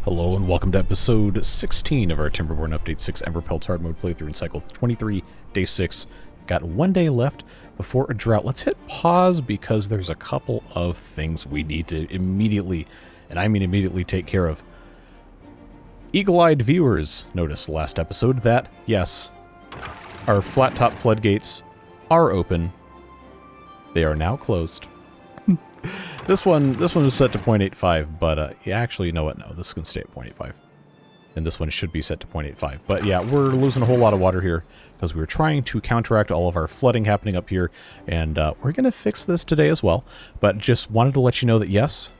Hello and welcome to episode 16 of our Timberborn Update 6 Emberpelts hard mode playthrough in cycle 23, day 6. Got 1 day left before a drought. Let's hit pause because there's a couple of things we need to immediately, and I mean immediately, take care of. Eagle-eyed viewers noticed last episode that, yes, our flat-top floodgates are open. They are now closed. This one was set to 0.85, but yeah, actually, you know what? No, this can stay at 0.85. And this one should be set to 0.85. But yeah, we're losing a whole lot of water here because we were trying to counteract all of our flooding happening up here. And we're going to fix this today as well. But just wanted to let you know that, yes,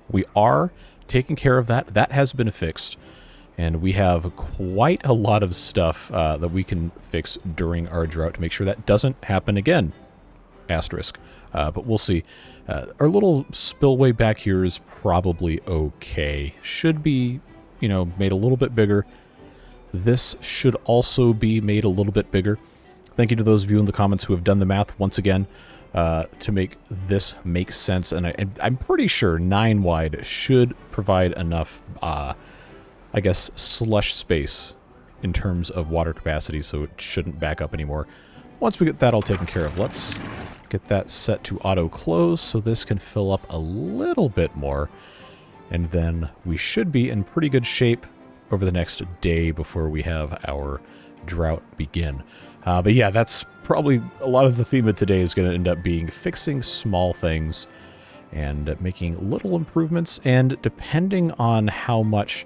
we are taking care of that. That has been fixed. And we have quite a lot of stuff that we can fix during our drought to make sure that doesn't happen again. Asterisk. But we'll see. Our little spillway back here is probably okay. Should be, you know, made a little bit bigger. This should also be made a little bit bigger. Thank you to those of you in the comments who have done the math once again to make this make sense. And I'm pretty sure 9 wide should provide enough, I guess, slush space in terms of water capacity, so it shouldn't back up anymore. Once we get that all taken care of, let's get that set to auto close so this can fill up a little bit more. And then we should be in pretty good shape over the next day before we have our drought begin. But yeah, that's probably a lot of the theme of today is going to end up being fixing small things and making little improvements. And depending on how much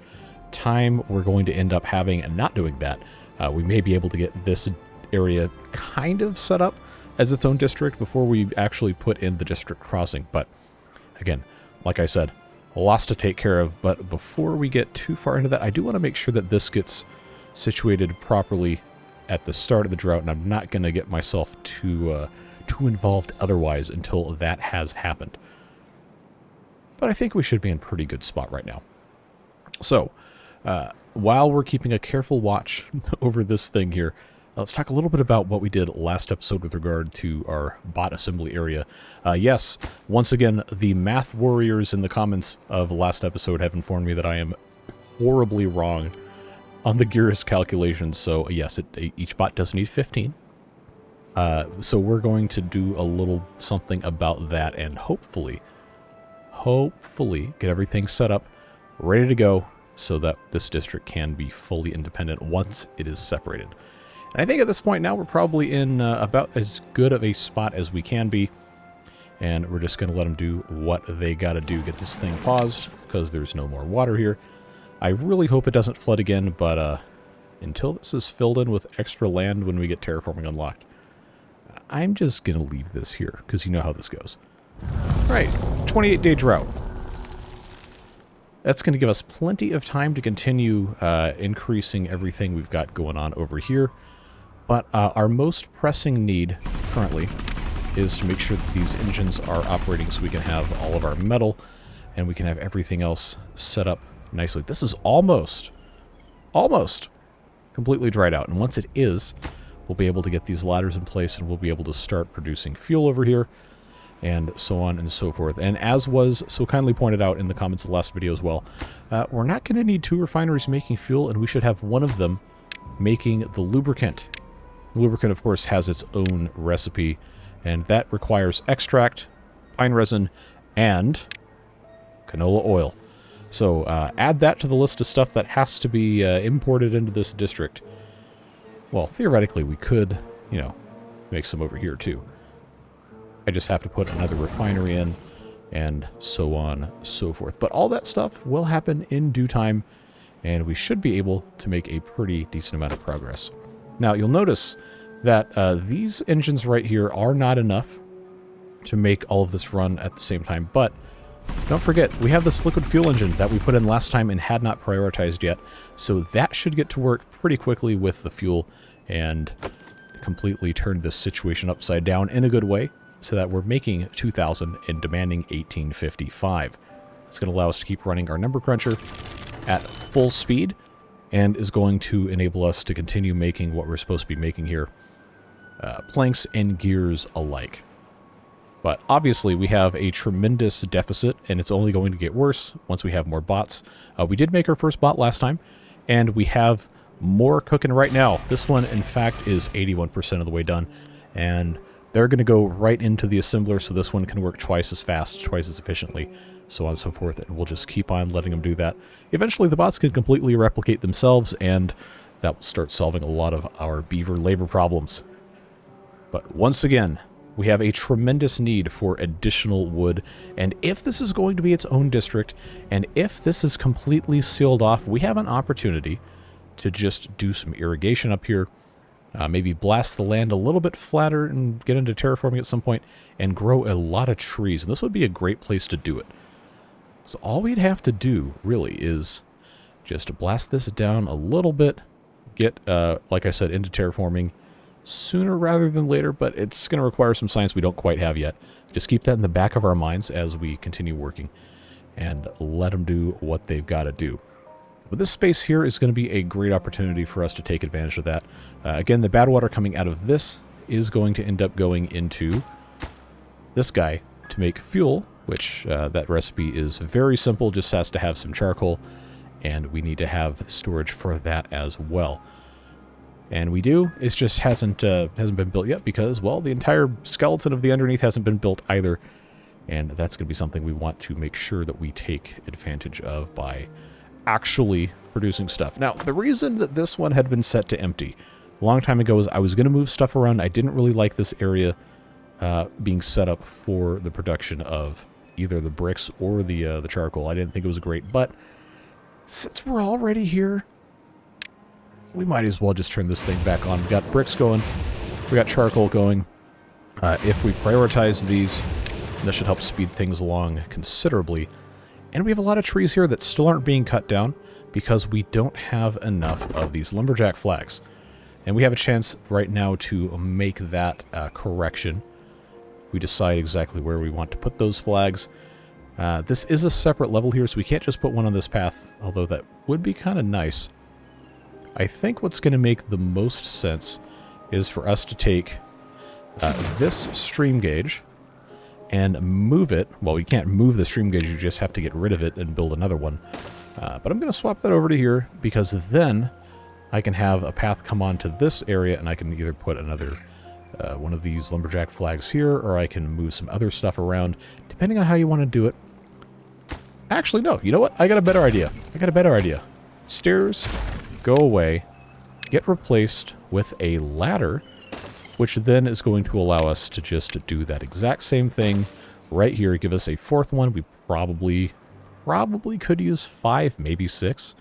time we're going to end up having and not doing that, we may be able to get this area kind of set up as its own district before we actually put in the district crossing. But again, like I said, lots to take care of. But before we get too far into that, I do want to make sure that this gets situated properly at the start of the drought, and I'm not going to get myself too involved otherwise until that has happened. But I think we should be in pretty good spot right now. So while we're keeping a careful watch over this thing here, let's talk a little bit about what we did last episode with regard to our bot assembly area. Yes, once again, the math warriors in the comments of last episode have informed me that I am horribly wrong on the gears calculations. So yes, each bot does need 15. So we're going to do a little something about that and hopefully get everything set up, ready to go, so that this district can be fully independent once it is separated. I think at this point now we're probably in about as good of a spot as we can be. And we're just going to let them do what they got to do. Get this thing paused because there's no more water here. I really hope it doesn't flood again, but until this is filled in with extra land when we get terraforming unlocked, I'm just going to leave this here because you know how this goes. All right, 28-day drought. That's going to give us plenty of time to continue increasing everything we've got going on over here. But our most pressing need currently is to make sure that these engines are operating so we can have all of our metal and we can have everything else set up nicely. This is almost completely dried out. And once it is, we'll be able to get these ladders in place and we'll be able to start producing fuel over here and so on and so forth. And as was so kindly pointed out in the comments of the last video as well, we're not going to need 2 refineries making fuel, and we should have one of them making the lubricant. The lubricant, of course, has its own recipe, and that requires extract, pine resin, and canola oil. So add that to the list of stuff that has to be imported into this district. Well, theoretically, we could, you know, make some over here, too. I just have to put another refinery in, and so on, so forth. But all that stuff will happen in due time, and we should be able to make a pretty decent amount of progress. Now, you'll notice that these engines right here are not enough to make all of this run at the same time. But don't forget, we have this liquid fuel engine that we put in last time and had not prioritized yet. So that should get to work pretty quickly with the fuel and completely turn this situation upside down in a good way so that we're making 2,000 and demanding 1,855. It's going to allow us to keep running our number cruncher at full speed, and is going to enable us to continue making what we're supposed to be making here. Planks and gears alike. But obviously we have a tremendous deficit, and it's only going to get worse once we have more bots. We did make our first bot last time, and we have more cooking right now. This one, in fact, is 81% of the way done, and they're going to go right into the assembler, so this one can work twice as fast, twice as efficiently, so on and so forth, and we'll just keep on letting them do that. Eventually the bots can completely replicate themselves, and that will start solving a lot of our beaver labor problems. But once again, we have a tremendous need for additional wood, and if this is going to be its own district, and if this is completely sealed off, we have an opportunity to just do some irrigation up here, maybe blast the land a little bit flatter and get into terraforming at some point, and grow a lot of trees, and this would be a great place to do it. So all we'd have to do, really, is just blast this down a little bit, get, like I said, into terraforming sooner rather than later, but it's going to require some science we don't quite have yet. Just keep that in the back of our minds as we continue working, and let them do what they've got to do. But this space here is going to be a great opportunity for us to take advantage of that. Again, the bad water coming out of this is going to end up going into this guy to make fuel, which that recipe is very simple, just has to have some charcoal, and we need to have storage for that as well. And we do, it just hasn't been built yet because, well, the entire skeleton of the underneath hasn't been built either, and that's going to be something we want to make sure that we take advantage of by actually producing stuff. Now, the reason that this one had been set to empty a long time ago is I was going to move stuff around. I didn't really like this area being set up for the production of either the bricks or the charcoal. I didn't think it was great, but since we're already here, we might as well just turn this thing back on. We got bricks going, we got charcoal going. If we prioritize these, that should help speed things along considerably. And we have a lot of trees here that still aren't being cut down because we don't have enough of these lumberjack flags. And we have a chance right now to make that correction. We decide exactly where we want to put those flags. This is a separate level here, so we can't just put one on this path, although that would be kind of nice. I think what's going to make the most sense is for us to take this stream gauge and move it. Well, you can't move the stream gauge, you just have to get rid of it and build another one. But I'm going to swap that over to here, because then I can have a path come onto this area, and I can either put another one of these lumberjack flags here, or I can move some other stuff around, depending on how you want to do it. Actually, no. You know what? I got a better idea. Stairs go away, get replaced with a ladder, which then is going to allow us to just do that exact same thing right here. Give us a fourth one. We probably could use 5, maybe 6.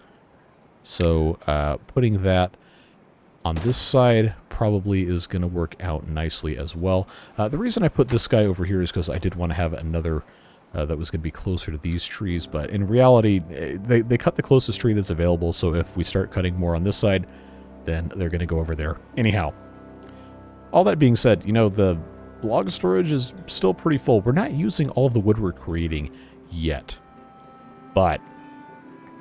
So putting that on this side probably is going to work out nicely as well. The reason I put this guy over here is because I did want to have another that was going to be closer to these trees, but in reality, they cut the closest tree that's available, so if we start cutting more on this side, then they're going to go over there. Anyhow, all that being said, you know, the log storage is still pretty full. We're not using all of the wood we're creating yet, but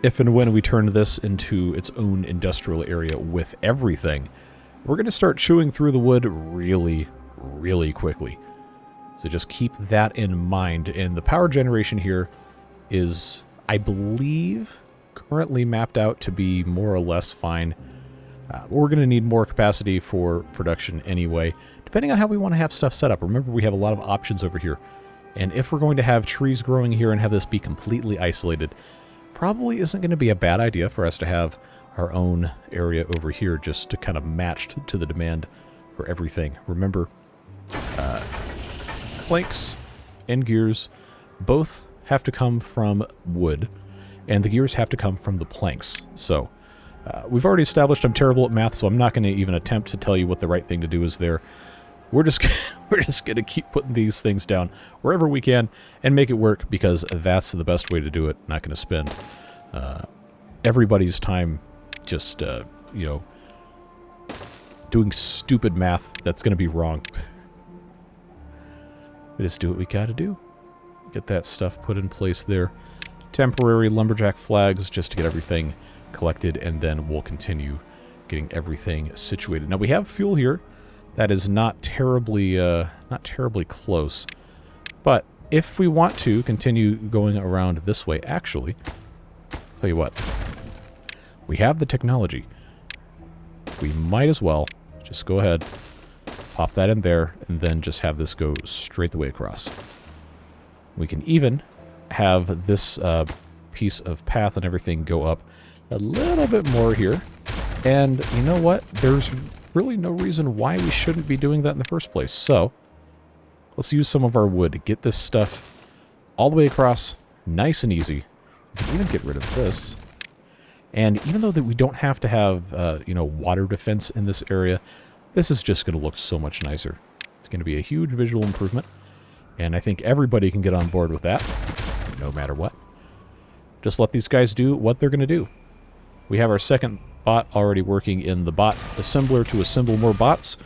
if and when we turn this into its own industrial area with everything, we're going to start chewing through the wood really, really quickly. So just keep that in mind. And the power generation here is, I believe, currently mapped out to be more or less fine. We're going to need more capacity for production anyway, depending on how we want to have stuff set up. Remember, we have a lot of options over here. And if we're going to have trees growing here and have this be completely isolated, probably isn't going to be a bad idea for us to have our own area over here just to kind of match to the demand for everything. Remember, planks and gears both have to come from wood, and the gears have to come from the planks. So we've already established I'm terrible at math, so I'm not going to even attempt to tell you what the right thing to do is there. We're just going to keep putting these things down wherever we can and make it work, because that's the best way to do it. Not going to spend everybody's time just, you know, doing stupid math that's going to be wrong. We just do what we got to do. Get that stuff put in place there. Temporary lumberjack flags just to get everything collected, and then we'll continue getting everything situated. Now we have fuel here. That is not terribly close. But if we want to continue going around this way, actually, tell you what, we have the technology. We might as well just go ahead, pop that in there, and then just have this go straight the way across. We can even have this piece of path and everything go up a little bit more here. And you know what? There's really no reason why we shouldn't be doing that in the first place. So let's use some of our wood to get this stuff all the way across, nice and easy. We can even get rid of this. And even though that we don't have to have, you know, water defense in this area, this is just going to look so much nicer. It's going to be a huge visual improvement. And I think everybody can get on board with that, no matter what. Just let these guys do what they're going to do. We have our second bot already working in the bot assembler to assemble more bots.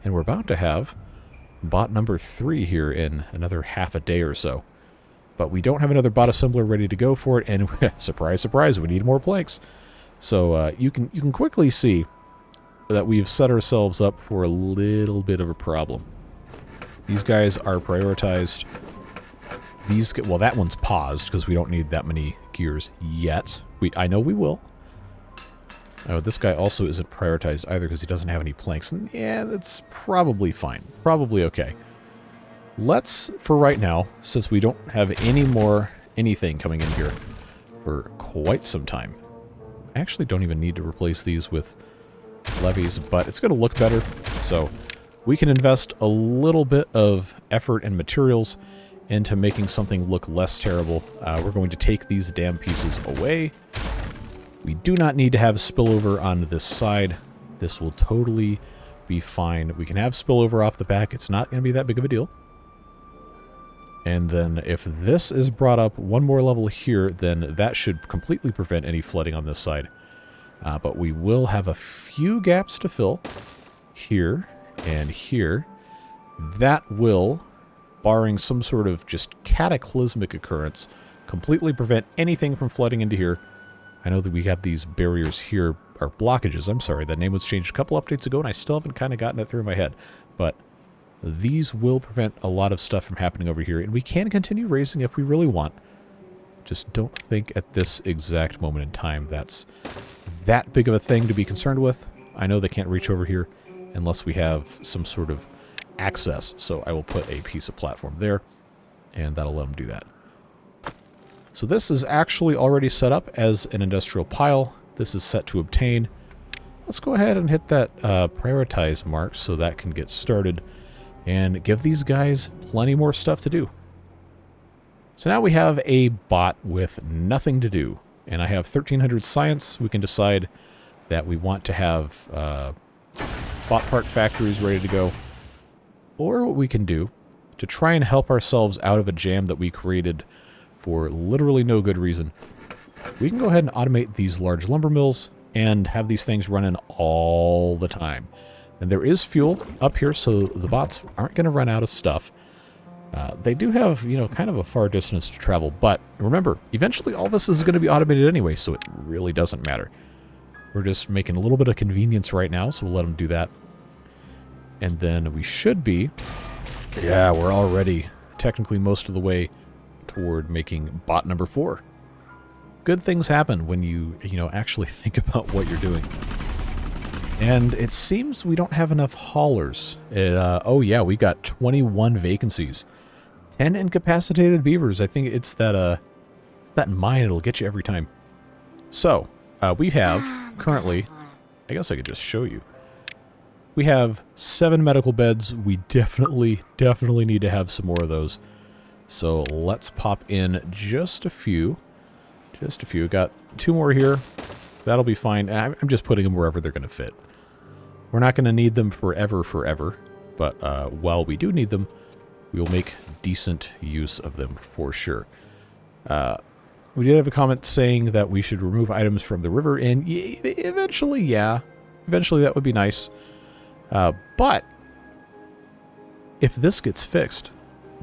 And we're about to have bot number 3 here in another half a day or so. But we don't have another bot assembler ready to go for it, and surprise, surprise, we need more planks. So you can quickly see that we've set ourselves up for a little bit of a problem. These guys are prioritized. Well, that one's paused because we don't need that many gears yet. I know we will. Oh, this guy also isn't prioritized either because he doesn't have any planks. And yeah, that's probably fine. Probably okay. Let's, for right now, since we don't have any more anything coming in here for quite some time. I actually don't even need to replace these with levees, but it's going to look better. So we can invest a little bit of effort and materials into making something look less terrible. We're going to take these damn pieces away. We do not need to have spillover on this side. This will totally be fine. We can have spillover off the back. It's not going to be that big of a deal. And then if this is brought up one more level here, then that should completely prevent any flooding on this side. But we will have a few gaps to fill here and here. That will, barring some sort of just cataclysmic occurrence, completely prevent anything from flooding into here. I know that we have these barriers here, or blockages, I'm sorry. That name was changed a couple updates ago, and I still haven't kind of gotten it through my head. But these will prevent a lot of stuff from happening over here, and we can continue raising if we really want. Just don't think at this exact moment in time that's that big of a thing to be concerned with. I know they can't reach over here unless we have some sort of access, so I will put a piece of platform there, and that'll let them do that. So this is actually already set up as an industrial pile. This is set to obtain. Let's go ahead and hit that prioritize mark so that can get started and give these guys plenty more stuff to do. So now we have a bot with nothing to do, and I have 1300 science. We can decide that we want to have bot part factories ready to go, or what we can do to try and help ourselves out of a jam that we created for literally no good reason. We can go ahead and automate these large lumber mills and have these things running all the time. And there is fuel up here, so the bots aren't going to run out of stuff. They do have, you know, kind of a far distance to travel, but remember, eventually all this is going to be automated anyway, so it really doesn't matter. We're just making a little bit of convenience right now, so we'll let them do that. And then we should be, yeah, we're already technically most of the way toward making bot number 4. Good things happen when you actually think about what you're doing. And it seems we don't have enough haulers. Oh yeah, we got 21 vacancies. 10 incapacitated beavers. I think it's that mine. It'll get you every time. So, we have currently, I guess I could just show you. We have 7 medical beds. We definitely need to have some more of those. So let's pop in just a few. Just a few. Got 2 more here. That'll be fine. I'm just putting them wherever they're going to fit. We're not going to need them forever. But while we do need them, we will make decent use of them for sure. We did have a comment saying that we should remove items from the river, and eventually, yeah. Eventually that would be nice. But if this gets fixed,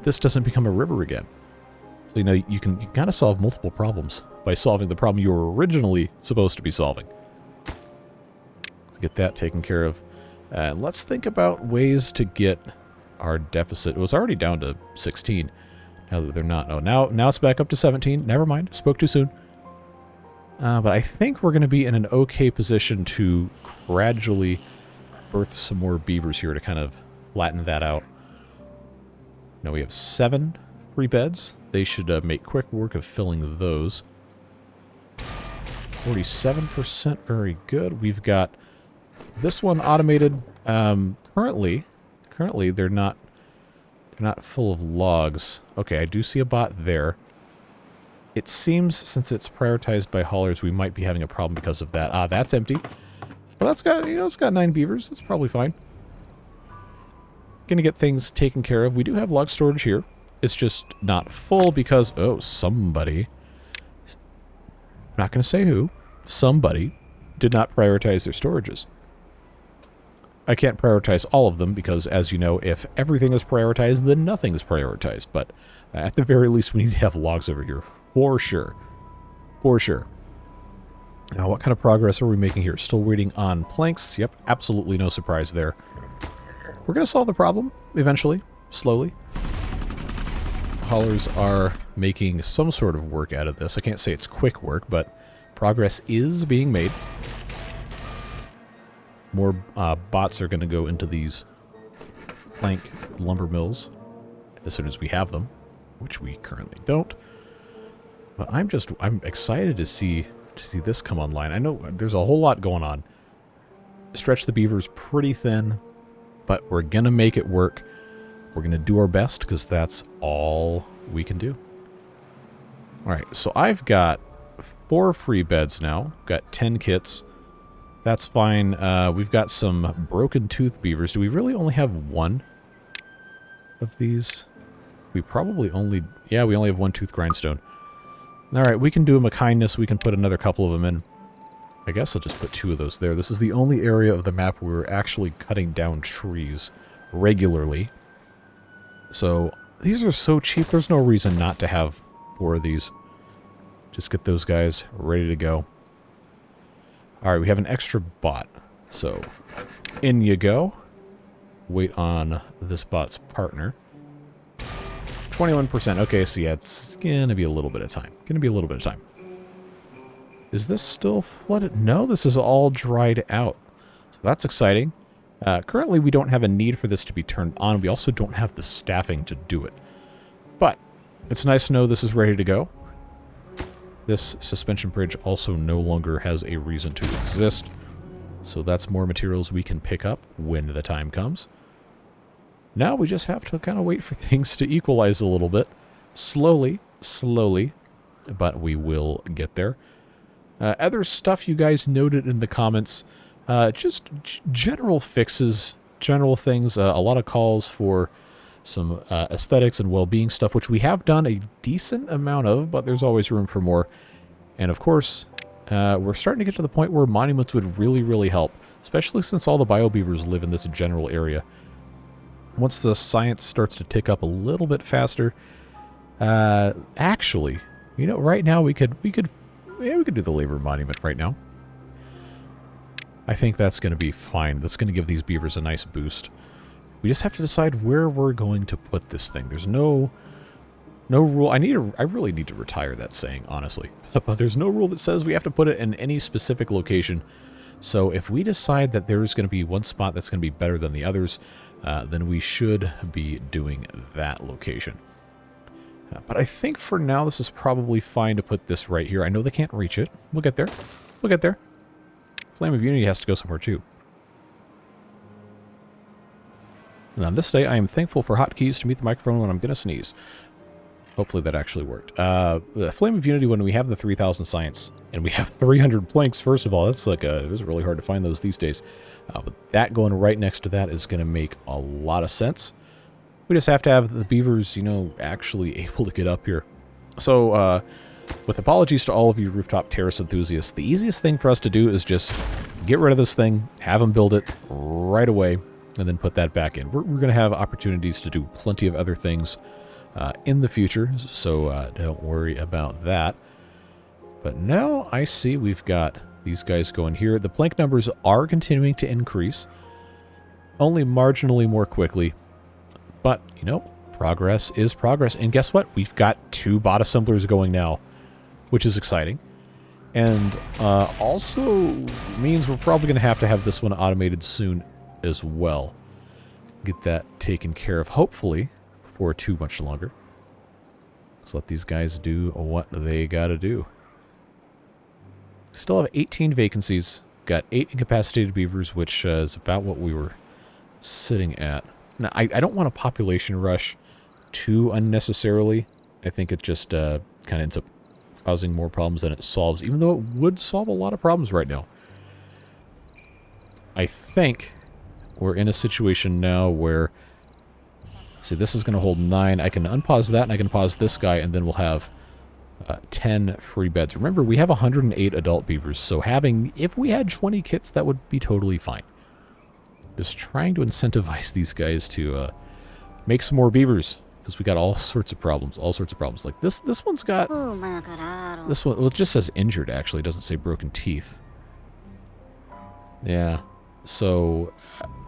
this doesn't become a river again. So, you can kind of solve multiple problems by solving the problem you were originally supposed to be solving. Let's get that taken care of. And let's think about ways to get our deficit. It was already down to 16. Now that they're not. Oh, now it's back up to 17. Never mind. Spoke too soon. But I think we're going to be in an okay position to gradually birth some more beavers here to kind of flatten that out. Now we have 7 free beds. They should make quick work of filling those. 47%, very good. We've got this one automated. Currently they're not full of logs. Okay, I do see a bot there. It seems since it's prioritized by haulers, we might be having a problem because of that. Ah, that's empty. Well, that's got, it's got 9 beavers. That's probably fine. Gonna get things taken care of. We do have log storage here. It's just not full because, oh, somebody, I'm not gonna say who, somebody did not prioritize their storages. I can't prioritize all of them because, as you know, if everything is prioritized, then nothing is prioritized. But at the very least, we need to have logs over here. For sure. For sure. Now, what kind of progress are we making here? Still waiting on planks. Yep, absolutely no surprise there. We're going to solve the problem eventually, slowly. Haulers are making some sort of work out of this. I can't say it's quick work, but progress is being made. More bots are going to go into these plank lumber mills as soon as we have them, which we currently don't. But I'm excited to see this come online. I know there's a whole lot going on. Stretch the beavers pretty thin, but we're going to make it work. We're going to do our best because that's all we can do. All right, so I've got 4 free beds now. Got 10 kits. That's fine. We've got some broken tooth beavers. Do we really only have 1 of these? We probably only... Yeah, we only have 1 tooth grindstone. Alright, we can do them a kindness. We can put another couple of them in. I guess I'll just put 2 of those there. This is the only area of the map where we're actually cutting down trees regularly. So, these are so cheap. There's no reason not to have 4 of these. Just get those guys ready to go. Alright, we have an extra bot. So, in you go. Wait on this bot's partner. 21%. Okay, so yeah, it's going to be a little bit of time. Is this still flooded? No, this is all dried out. So that's exciting. Currently, we don't have a need for this to be turned on. We also don't have the staffing to do it. But it's nice to know this is ready to go. This suspension bridge also no longer has a reason to exist. So that's more materials we can pick up when the time comes. Now we just have to kind of wait for things to equalize a little bit. Slowly, but we will get there. Other stuff you guys noted in the comments, just general fixes, general things, a lot of calls for some aesthetics and well-being stuff, which we have done a decent amount of, but there's always room for more. And of course, we're starting to get to the point where monuments would really, really help, especially since all the biobeavers live in this general area. Once the science starts to tick up a little bit faster, actually, right now we could do the labor monument right now. I think that's going to be fine. That's going to give these beavers a nice boost. We just have to decide where we're going to put this thing. There's no rule. I really need to retire that saying, honestly. But there's no rule that says we have to put it in any specific location. So if we decide that there is going to be one spot that's going to be better than the others, then we should be doing that location. But I think for now this is probably fine to put this right here. I know they can't reach it. We'll get there. We'll get there. Flame of Unity has to go somewhere too. And on this day, I am thankful for hotkeys to mute the microphone when I'm going to sneeze. Hopefully that actually worked. The Flame of Unity, when we have the 3000 science, and we have 300 planks, first of all, that's like it was really hard to find those these days. But that going right next to that is going to make a lot of sense. We just have to have the beavers, actually able to get up here. So, with apologies to all of you rooftop terrace enthusiasts, the easiest thing for us to do is just get rid of this thing, have them build it right away, and then put that back in. We're going to have opportunities to do plenty of other things in the future, so don't worry about that. But now I see we've got these guys going here. The plank numbers are continuing to increase, only marginally more quickly. But, Progress is progress. And guess what? We've got 2 bot assemblers going now, which is exciting. And also means we're probably going to have this one automated soon as well. Get that taken care of, hopefully, before too much longer. Let's let these guys do what they got to do. Still have 18 vacancies. Got 8 incapacitated beavers, which is about what we were sitting at. Now, I don't want a population rush too unnecessarily. I think it just kind of ends up causing more problems than it solves, even though it would solve a lot of problems right now. I think we're in a situation now where, see, this is going to hold 9. I can unpause that, and I can pause this guy, and then we'll have 10 free beds. Remember, we have 108 adult beavers, so if we had 20 kits, that would be totally fine. Just trying to incentivize these guys to make some more beavers, because we got all sorts of problems, Like this one's got, this one, well, it just says injured, actually. It doesn't say broken teeth. Yeah, so,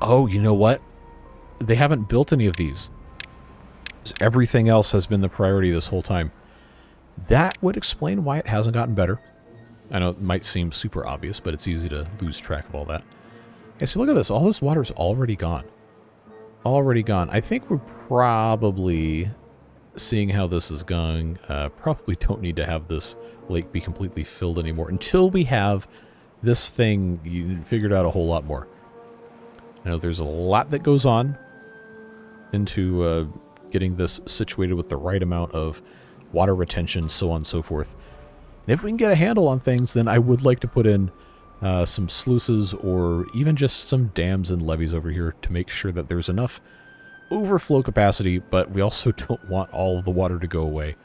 oh, you know what? They haven't built any of these. Everything else has been the priority this whole time. That would explain why it hasn't gotten better. I know it might seem super obvious, but it's easy to lose track of all that. Okay, so look at this. All this water's already gone. Already gone. I think we're probably, seeing how this is going, probably don't need to have this lake be completely filled anymore until we have this thing figured out a whole lot more. I know there's a lot that goes on into getting this situated with the right amount of water retention, so on and so forth. And if we can get a handle on things, then I would like to put in some sluices or even just some dams and levees over here to make sure that there's enough overflow capacity, but we also don't want all of the water to go away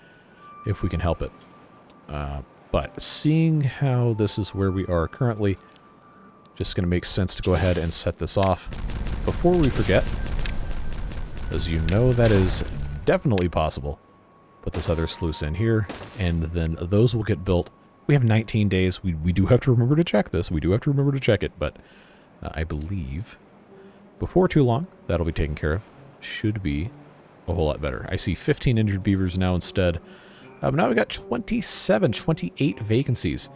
if we can help it. But seeing how this is where we are currently, just going to make sense to go ahead and set this off before we forget, as you know that is definitely possible. Put this other sluice in here, and then those will get built. We have 19 days. We do have to remember to check this. We do have to remember to check it, but I believe before too long, that'll be taken care of. Should be a whole lot better. I see 15 injured beavers now instead. But now we got 28 vacancies.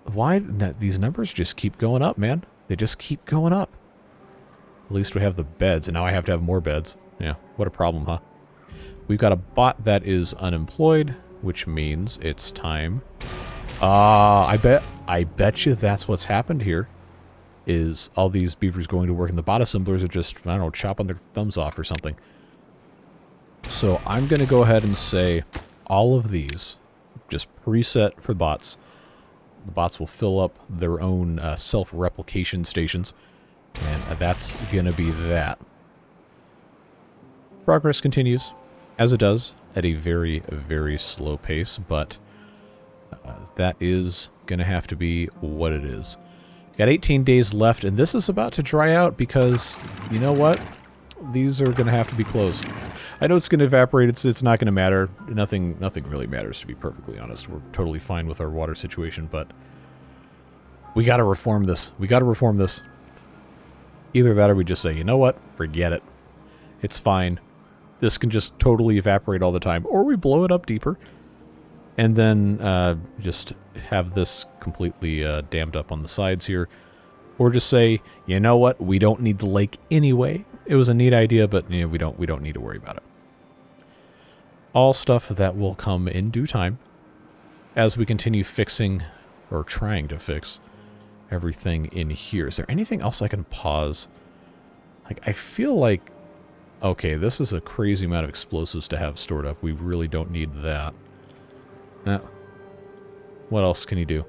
Why? These numbers just keep going up, man. They just keep going up. At least we have the beds, and now I have to have more beds. Yeah, what a problem, huh? We've got a bot that is unemployed, which means it's time. I bet you that's what's happened here, is all these beavers going to work, and the bot assemblers are just, I don't know, chopping their thumbs off or something. So I'm going to go ahead and say all of these, just preset for bots. The bots will fill up their own self-replication stations, and that's going to be that. Progress continues, as it does, at a very, very slow pace, but that is going to have to be what it is. Got 18 days left, and this is about to dry out because, you know what? These are going to have to be closed. I know it's going to evaporate. It's not going to matter. Nothing really matters, to be perfectly honest. We're totally fine with our water situation, but we got to reform this. We got to reform this. Either that or we just say, you know what? Forget it. It's fine. This can just totally evaporate all the time. Or we blow it up deeper and then just have this completely dammed up on the sides here. Or just say, you know what? We don't need the lake anyway. It was a neat idea, but you know, we don't need to worry about it. All stuff that will come in due time as we continue fixing, or trying to fix, everything in here. Is there anything else I can pause? Like, I feel like, okay, this is a crazy amount of explosives to have stored up. We really don't need that. Now, what else can you do?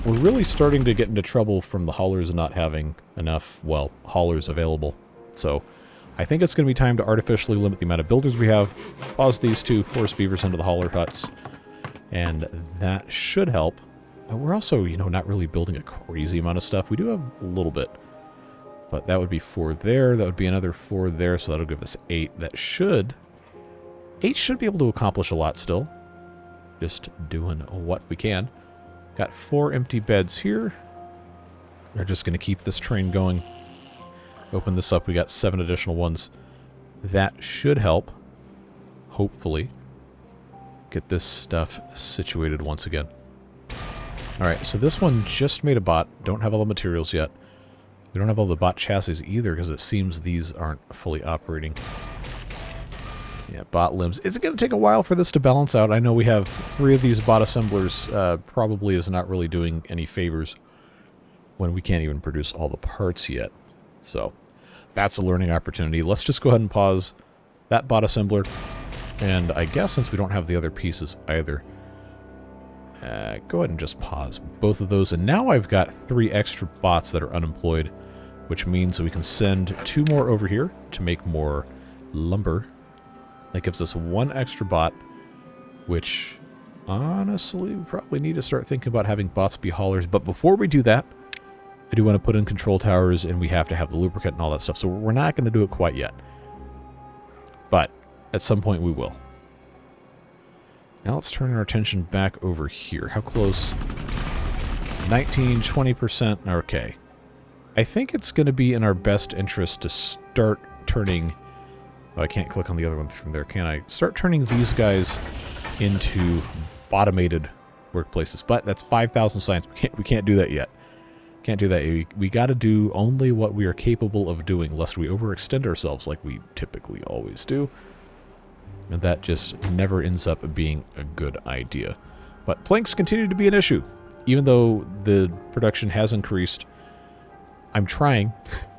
We're really starting to get into trouble from the haulers not having enough, well, haulers available. So I think it's going to be time to artificially limit the amount of builders we have. Pause these two, force beavers into the hauler huts, and that should help. We're also, you know, not really building a crazy amount of stuff. We do have a little bit, but that would be 4 there. That would be another 4 there, so that'll give us 8. That should... 8 should be able to accomplish a lot still. Just doing what we can. Got 4 empty beds here. We're just going to keep this train going. Open this up. We got 7 additional ones. That should help, hopefully, get this stuff situated once again. Alright, so this one just made a bot. Don't have all the materials yet. We don't have all the bot chassis either because it seems these aren't fully operating. Yeah, bot limbs. Is it going to take a while for this to balance out? I know we have 3 of these bot assemblers. Probably is not really doing any favors when we can't even produce all the parts yet. So, that's a learning opportunity. Let's just go ahead and pause that bot assembler. And I guess since we don't have the other pieces either, go ahead and just pause both of those. And now I've got 3 extra bots that are unemployed, which means we can send 2 more over here to make more lumber. That gives us 1 extra bot, which honestly we probably need to start thinking about having bots be haulers. But before we do that, I do want to put in control towers, and we have to have the lubricant and all that stuff. So we're not going to do it quite yet. But at some point we will. Now let's turn our attention back over here. How close? 19, 20%. Okay. I think it's going to be in our best interest to start turning... Oh, I can't click on the other one from there, can I? Start turning these guys into bottomated workplaces. But that's 5,000 science. We can't do that yet. Can't do that. We got to do only what we are capable of doing, lest we overextend ourselves like we typically always do. And that just never ends up being a good idea. But planks continue to be an issue. Even though the production has increased, I'm trying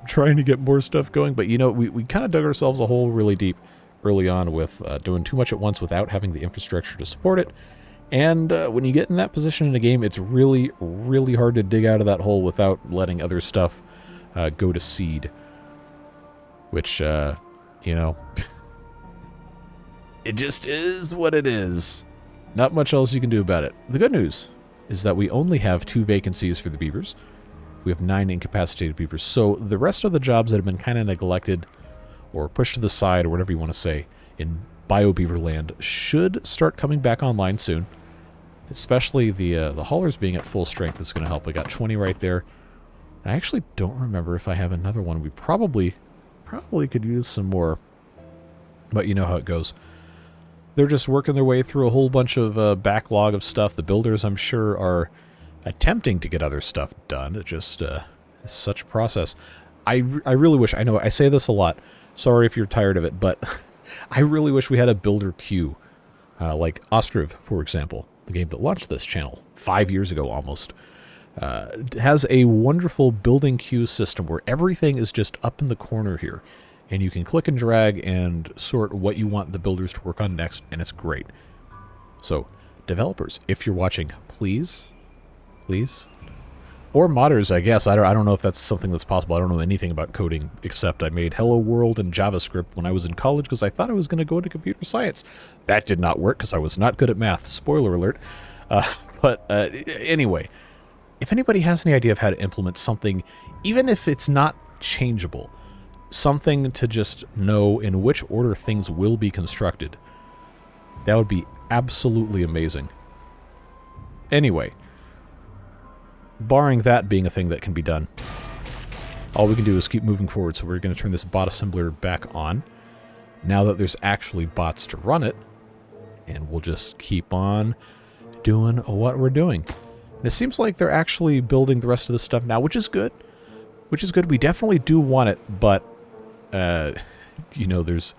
to get more stuff going. But, you know, we kind of dug ourselves a hole really deep early on with doing too much at once without having the infrastructure to support it. And when you get in that position in a game, it's really, really hard to dig out of that hole without letting other stuff go to seed. Which, you know, it just is what it is. Not much else you can do about it. The good news is that we only have 2 vacancies for the beavers. We have 9 incapacitated beavers. So the rest of the jobs that have been kind of neglected or pushed to the side or whatever you want to say in BioBeaver land should start coming back online soon. Especially the haulers being at full strength is going to help. I got 20 right there. I actually don't remember if I have another one. We probably could use some more. But you know how it goes. They're just working their way through a whole bunch of backlog of stuff. The builders, I'm sure, are attempting to get other stuff done. It just is such a process. I really wish, I know I say this a lot. Sorry if you're tired of it, but I really wish we had a builder queue. Like Ostriv, for example. The game that launched this channel 5 years ago almost, has a wonderful building queue system where everything is just up in the corner here. And you can click and drag and sort what you want the builders to work on next, and it's great. So, developers, if you're watching, please, or modders, I guess. I don't know if that's something that's possible. I don't know anything about coding, except I made Hello World and JavaScript when I was in college because I thought I was going to go into computer science. That did not work because I was not good at math. Spoiler alert. But anyway, if anybody has any idea of how to implement something, even if it's not changeable, something to just know in which order things will be constructed, that would be absolutely amazing. Anyway, barring that being a thing that can be done, all we can do is keep moving forward. So we're going to turn this bot assembler back on now that there's actually bots to run it, and we'll just keep on doing what we're doing. And it seems like they're actually building the rest of the stuff now, which is good. We definitely do want it, but you know, there's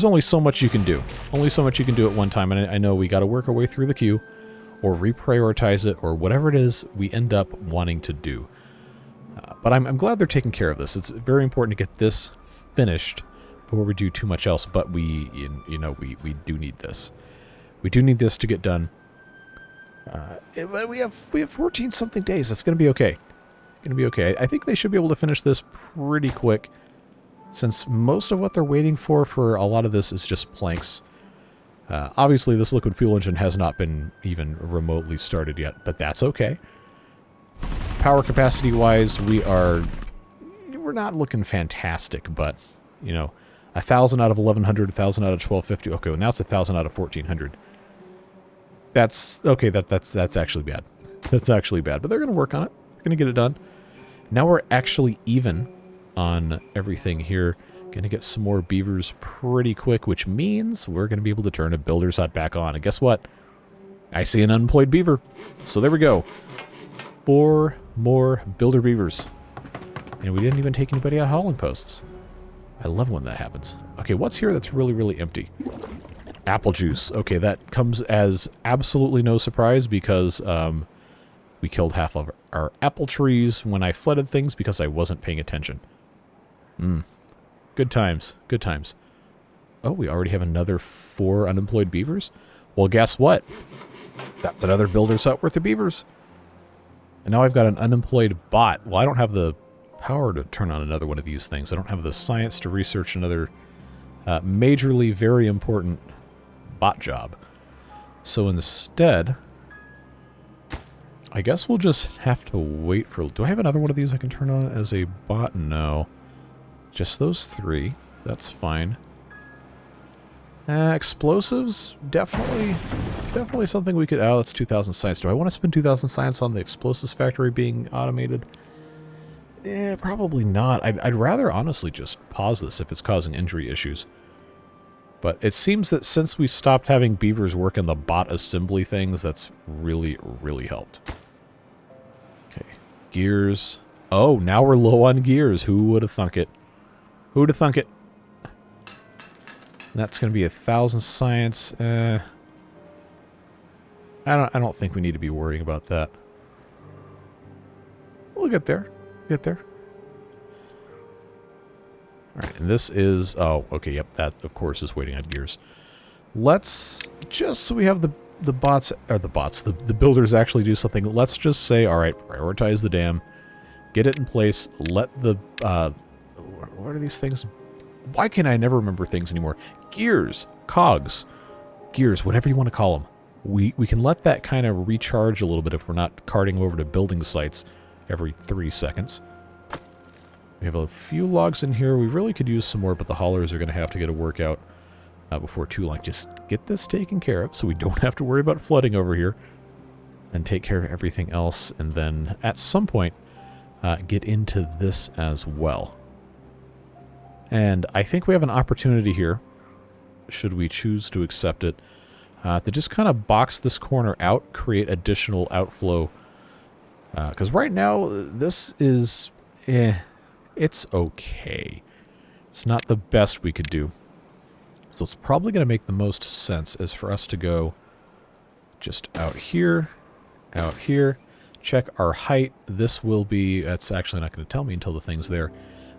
only so much you can do. Only so much you can do at one time, and I know we got to work our way through the queue, or reprioritize it, or whatever it is we end up wanting to do. But I'm glad they're taking care of this. It's very important to get this finished before we do too much else. But we do need this. We do need this to get done. But we have 14 something days. That's going to be okay. It's going to be okay. I think they should be able to finish this pretty quick, since most of what they're waiting for a lot of this is just planks. Obviously, this liquid fuel engine has not been even remotely started yet, but that's okay. Power capacity-wise, we're not looking fantastic, but, you know, 1,000 out of 1,100, 1,000 out of 1,250. Okay, well, now it's 1,000 out of 1,400. That's, okay, that's actually bad. That's actually bad, but they're going to work on it. They're going to get it done. Now we're actually even on everything here. Gonna get some more beavers pretty quick, which means we're gonna be able to turn a builder's hut back on. And guess what? I see an unemployed beaver. So there we go. 4 more builder beavers. And we didn't even take anybody out hauling posts. I love when that happens. Okay, what's here that's really, really empty? Apple juice. Okay, that comes as absolutely no surprise because we killed half of our apple trees when I flooded things because I wasn't paying attention. Good times. Good times. Oh, we already have another 4 unemployed beavers? Well, guess what? That's another builder's hut worth of beavers. And now I've got an unemployed bot. Well, I don't have the power to turn on another one of these things. I don't have the science to research another majorly very important bot job. So instead, I guess we'll just have to wait for... Do I have another one of these I can turn on as a bot? No. Just those 3. That's fine. Explosives? Definitely something we could... Oh, that's 2,000 science. Do I want to spend 2,000 science on the explosives factory being automated? Probably not. I'd rather honestly just pause this if it's causing injury issues. But it seems that since we stopped having beavers work in the bot assembly things, that's really, really helped. Okay. Gears. Oh, now we're low on gears. Who would have thunk it? Who would have thunk it? That's going to be 1,000 science. I don't think we need to be worrying about that. We'll get there. Get there. Alright, and this is... Oh, okay, yep, that, of course, is waiting on gears. Let's, just so we have the bots... Or the bots, the builders actually do something. Let's just say, alright, prioritize the dam. Get it in place. Let the... what are these things? Why can I never remember things anymore? Gears. Cogs. Gears, whatever you want to call them. We can let that kind of recharge a little bit if we're not carting over to building sites every 3 seconds. We have a few logs in here. We really could use some more, but the haulers are going to have to get a workout before too long. Just get this taken care of so we don't have to worry about flooding over here. And take care of everything else. And then at some point, get into this as well. And I think we have an opportunity here, should we choose to accept it, to just kind of box this corner out, create additional outflow. Because right now, this is... it's okay. It's not the best we could do. So it's probably going to make the most sense is for us to go just out here, check our height. This will be... That's actually not going to tell me until the thing's there.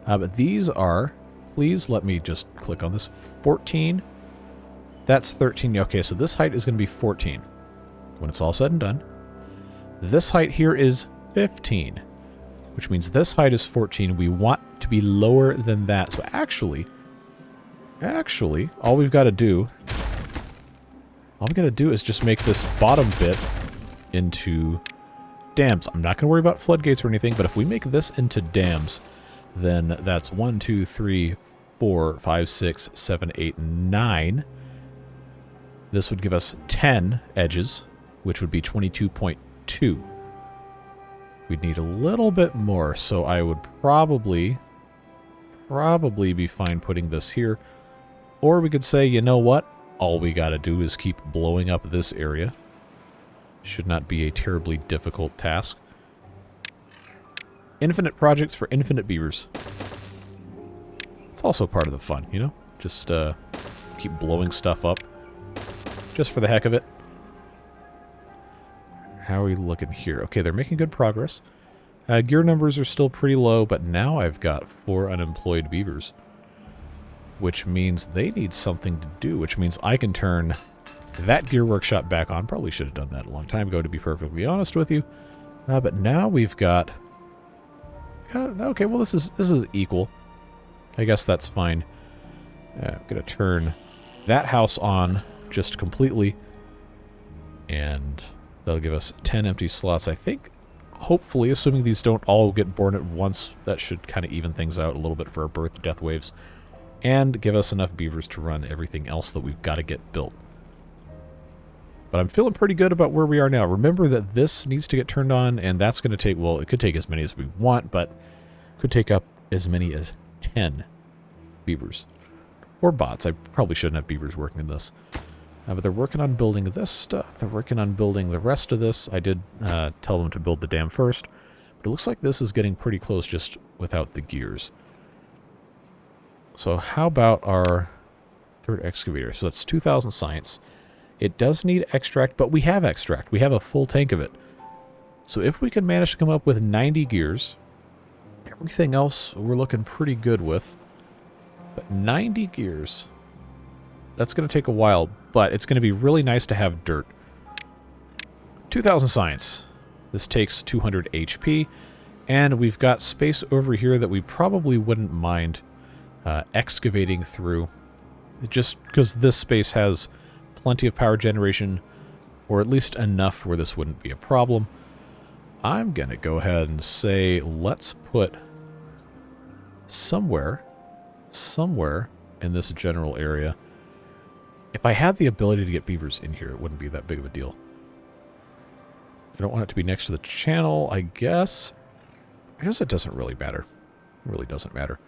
But these are... Please let me just click on this. 14. That's 13. Okay, so this height is going to be 14 when it's all said and done. This height here is 15, which means this height is 14. We want to be lower than that. So actually, all we've got to do is just make this bottom bit into dams. I'm not going to worry about floodgates or anything, but if we make this into dams, then that's 1, 2, 3, 4, 5, 6, 7, 8, 9. This would give us 10 edges, which would be 22.2. We'd need a little bit more, so I would probably be fine putting this here. Or we could say, you know what? All we gotta do is keep blowing up this area. Should not be a terribly difficult task. Infinite projects for infinite beavers. It's also part of the fun, you know? Just keep blowing stuff up. Just for the heck of it. How are we looking here? Okay, they're making good progress. Gear numbers are still pretty low, but now I've got 4 unemployed beavers. Which means they need something to do, which means I can turn that gear workshop back on. Probably should have done that a long time ago, to be perfectly honest with you. But now we've got... Okay, well this is equal. I guess that's fine. I'm going to turn that house on just completely. And that'll give us 10 empty slots. I think, hopefully, assuming these don't all get born at once, that should kind of even things out a little bit for our birth death waves. And give us enough beavers to run everything else that we've got to get built. But I'm feeling pretty good about where we are now. Remember that this needs to get turned on, and that's going to take, well, it could take as many as we want, but could take up as many as 10 beavers. Or bots. I probably shouldn't have beavers working in this. But they're working on building this stuff. They're working on building the rest of this. I did tell them to build the dam first. But it looks like this is getting pretty close just without the gears. So how about our dirt excavator? So that's 2,000 science. It does need extract, but we have extract. We have a full tank of it. So if we can manage to come up with 90 gears, everything else we're looking pretty good with. But 90 gears, that's going to take a while, but it's going to be really nice to have dirt. 2,000 science. This takes 200 HP, and we've got space over here that we probably wouldn't mind excavating through, just because this space has plenty of power generation, or at least enough where this wouldn't be a problem. I'm going to go ahead and say let's put somewhere in this general area. If I had the ability to get beavers in here, it wouldn't be that big of a deal. I don't want it to be next to the channel, I guess. I guess it doesn't really matter. It really doesn't matter.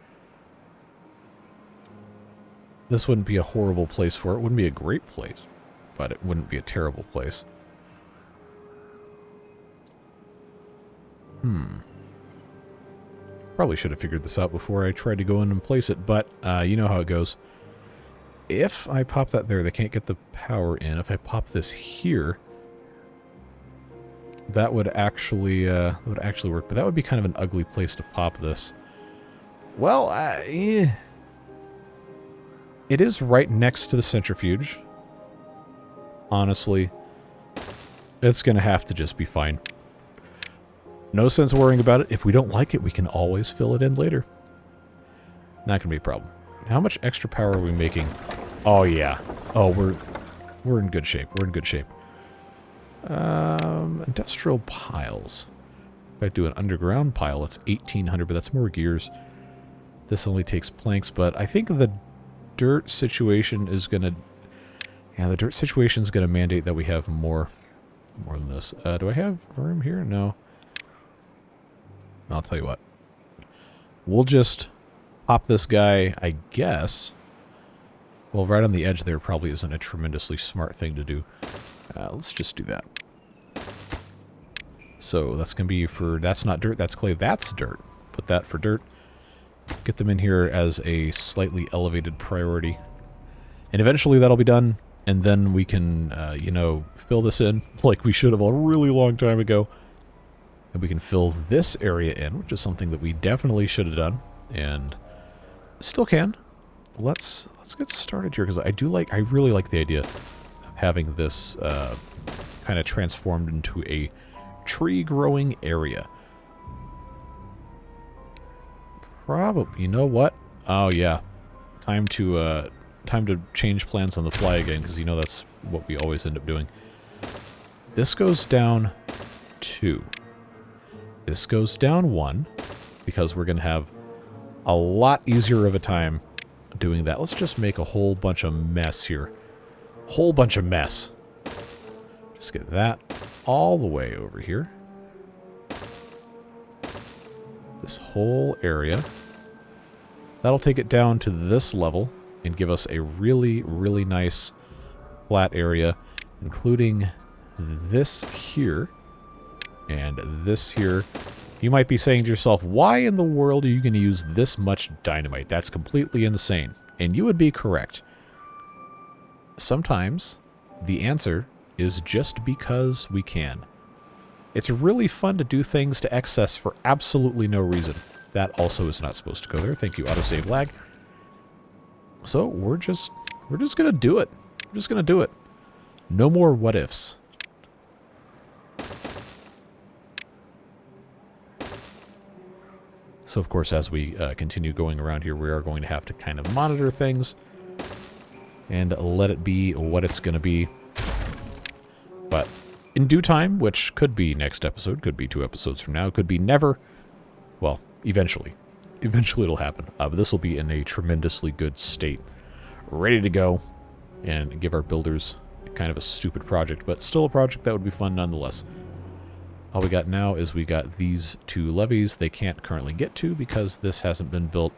This wouldn't be a horrible place for it. It wouldn't be a great place, but it wouldn't be a terrible place. Probably should have figured this out before I tried to go in and place it, but you know how it goes. If I pop that there, they can't get the power in. If I pop this here, that would actually work, but that would be kind of an ugly place to pop this. Well, it is right next to the centrifuge. Honestly, it's going to have to just be fine. No sense worrying about it. If we don't like it, we can always fill it in later. Not going to be a problem. How much extra power are we making? Oh, yeah. Oh, we're in good shape. We're in good shape. Industrial piles. If I do an underground pile, it's 1,800, but that's more gears. This only takes planks, but I think the dirt situation is going to... Yeah, the dirt situation is going to mandate that we have more than this. Do I have room here? No. I'll tell you what. We'll just pop this guy, I guess. Well, right on the edge there probably isn't a tremendously smart thing to do. Let's just do that. So that's going to be for... That's not dirt, that's clay. That's dirt. Put that for dirt. Get them in here as a slightly elevated priority. And eventually that'll be done. And then we can, you know, fill this in like we should have a really long time ago. And we can fill this area in, which is something that we definitely should have done. And still can. Let's get started here, because I really like the idea of having this kind of transformed into a tree growing area. Probably, you know what? Oh yeah, time to change plans on the fly again, because you know that's what we always end up doing. This goes down 2. This goes down 1, because we're going to have a lot easier of a time doing that. Let's just make a whole bunch of mess here. Whole bunch of mess. Just get that all the way over here. This whole area. That'll take it down to this level and give us a really, really nice flat area, including this here and this here. You might be saying to yourself, why in the world are you going to use this much dynamite? That's completely insane. And you would be correct. Sometimes the answer is just because we can. It's really fun to do things to excess for absolutely no reason. That also is not supposed to go there. Thank you, autosave lag. So we're just going to do it. We're just going to do it. No more what ifs. So, of course, as we continue going around here, we are going to have to kind of monitor things and let it be what it's going to be. But in due time, which could be next episode, could be 2 episodes from now, could be never, well, eventually. Eventually it'll happen. But this will be in a tremendously good state, ready to go, and give our builders kind of a stupid project, but still a project that would be fun nonetheless. All we got now is we got these two levees they can't currently get to because this hasn't been built.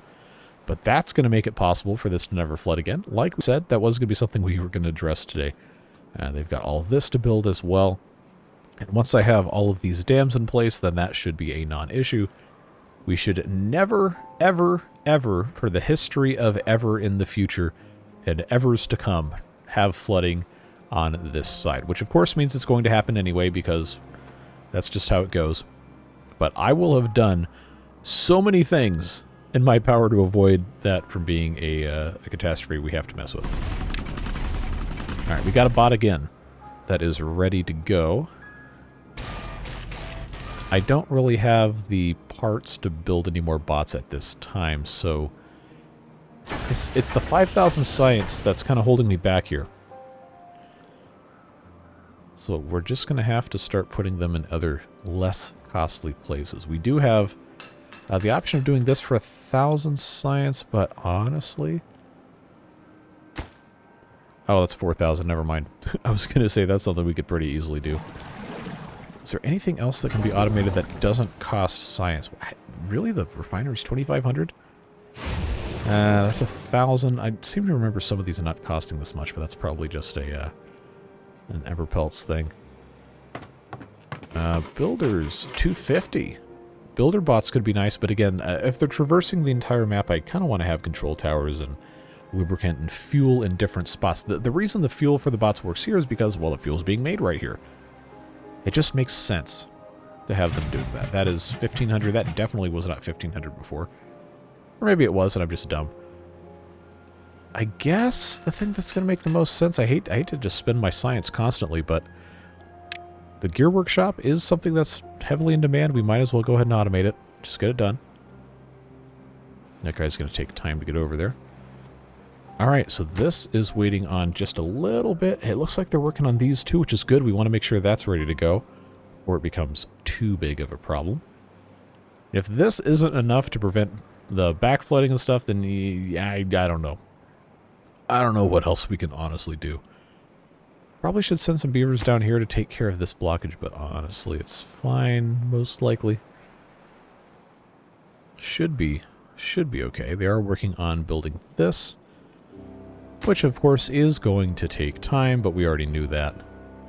But that's going to make it possible for this to never flood again. Like we said, that was going to be something we were going to address today. They've got all this to build as well. And once I have all of these dams in place, then that should be a non-issue. We should never, ever, ever, for the history of ever in the future and evers to come, have flooding on this side. Which of course means it's going to happen anyway because that's just how it goes. But I will have done so many things in my power to avoid that from being a catastrophe we have to mess with. Alright, we got a bot again that is ready to go. I don't really have the parts to build any more bots at this time, so it's the 5,000 science that's kind of holding me back here. So we're just going to have to start putting them in other less costly places. We do have the option of doing this for 1,000 science, but honestly... Oh, that's 4,000, never mind. I was going to say that's something we could pretty easily do. Is there anything else that can be automated that doesn't cost science? Really? The refinery's 2,500? That's 1,000. I seem to remember some of these are not costing this much, but that's probably just an Emberpelts thing. Builders, 250. Builder bots could be nice, but again, if they're traversing the entire map, I kind of want to have control towers and lubricant and fuel in different spots. The reason the fuel for the bots works here is because, well, the fuel's being made right here. It just makes sense to have them do that. That is 1,500. That definitely was not 1,500 before. Or maybe it was and I'm just dumb. I guess the thing that's going to make the most sense, I hate to just spend my science constantly, but the gear workshop is something that's heavily in demand. We might as well go ahead and automate it. Just get it done. That guy's going to take time to get over there. Alright, so this is waiting on just a little bit. It looks like they're working on these too, which is good. We want to make sure that's ready to go, or it becomes too big of a problem. If this isn't enough to prevent the back flooding and stuff, then I don't know. I don't know what else we can honestly do. Probably should send some beavers down here to take care of this blockage, but honestly, it's fine, most likely. Should be okay. They are working on building this, which of course is going to take time, but we already knew that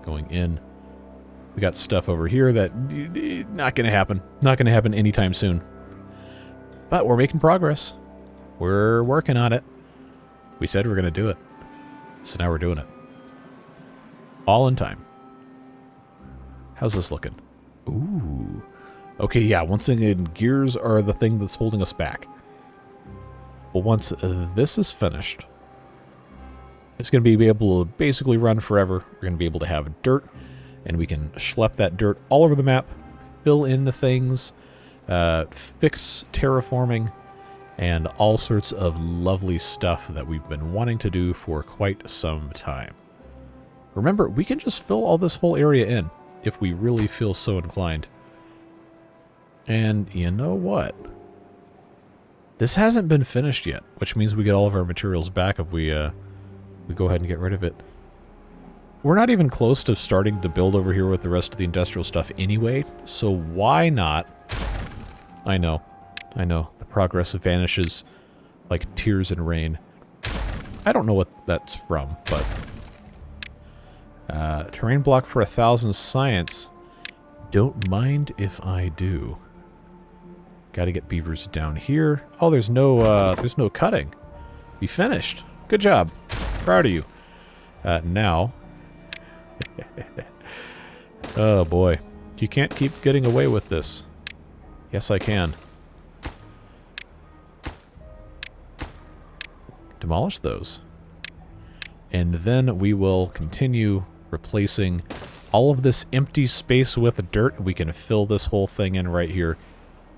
going in. We got stuff over here that not going to happen. Not going to happen anytime soon. But we're making progress. We're working on it. We said we're going to do it. So now we're doing it. All in time. How's this looking? Ooh. Okay, yeah, once again, gears are the thing that's holding us back. But once this is finished, it's going to be able to basically run forever. We're going to be able to have dirt, and we can schlep that dirt all over the map, fill in the things, fix terraforming, and all sorts of lovely stuff that we've been wanting to do for quite some time. Remember, we can just fill all this whole area in if we really feel so inclined. And you know what? This hasn't been finished yet, which means we get all of our materials back if we go ahead and get rid of it. We're not even close to starting to build over here with the rest of the industrial stuff anyway, so why not? I know. The progress vanishes like tears in rain. I don't know what that's from, but... terrain block for 1,000 science. Don't mind if I do. Got to get beavers down here. Oh, there's no cutting. We finished. Good job. Proud of you. Now. Oh boy. You can't keep getting away with this. Yes, I can. Demolish those. And then we will continue replacing all of this empty space with dirt. We can fill this whole thing in right here.